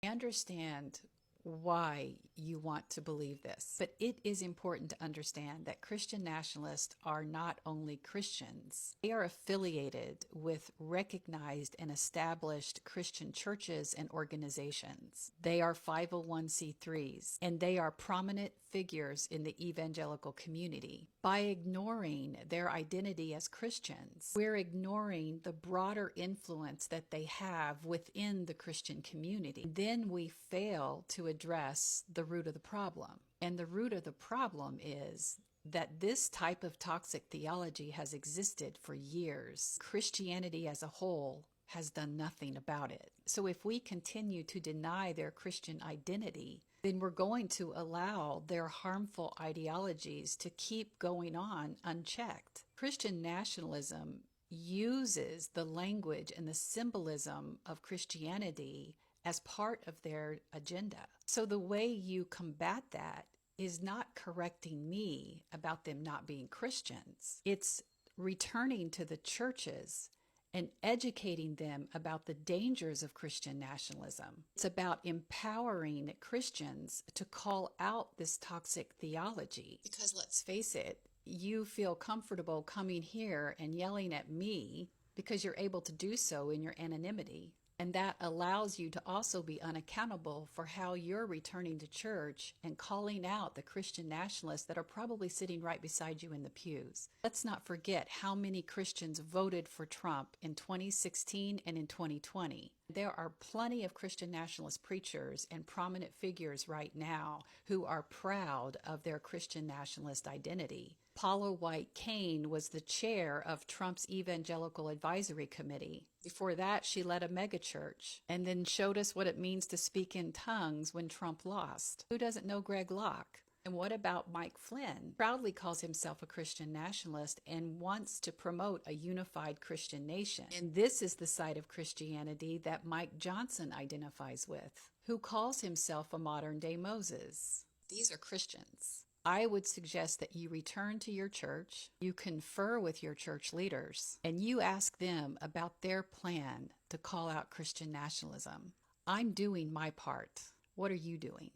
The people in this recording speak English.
I understand why you want to believe this, but it is important to understand that Christian nationalists are not only Christians. They are affiliated with recognized and established Christian churches and organizations. They are 501c3s, and they are prominent figures in the evangelical community. By ignoring their identity as Christians, we're ignoring the broader influence that they have within the Christian community. Then we fail to address the root of the problem. And the root of the problem is that this type of toxic theology has existed for years. Christianity as a whole has done nothing about it. So if we continue to deny their Christian identity, then we're going to allow their harmful ideologies to keep going on unchecked. Christian nationalism uses the language and the symbolism of Christianity as part of their agenda. So the way you combat that is not correcting me about them not being Christians. It's returning to the churches and educating them about the dangers of Christian nationalism. It's about empowering Christians to call out this toxic theology. Because let's face it, you feel comfortable coming here and yelling at me because you're able to do so in your anonymity. And that allows you to also be unaccountable for how you're returning to church and calling out the Christian nationalists that are probably sitting right beside you in the pews. Let's not forget how many Christians voted for Trump in 2016 and in 2020. There are plenty of Christian nationalist preachers and prominent figures right now who are proud of their Christian nationalist identity. Paula White Cain was the chair of Trump's Evangelical Advisory Committee. Before that, she led a megachurch and then showed us what it means to speak in tongues when Trump lost. Who doesn't know Greg Locke? And what about Mike Flynn? Proudly calls himself a Christian nationalist and wants to promote a unified Christian nation. And this is the side of Christianity that Mike Johnson identifies with, who calls himself a modern-day Moses. These are Christians. I would suggest that you return to your church, you confer with your church leaders, and you ask them about their plan to call out Christian nationalism. I'm doing my part. What are you doing?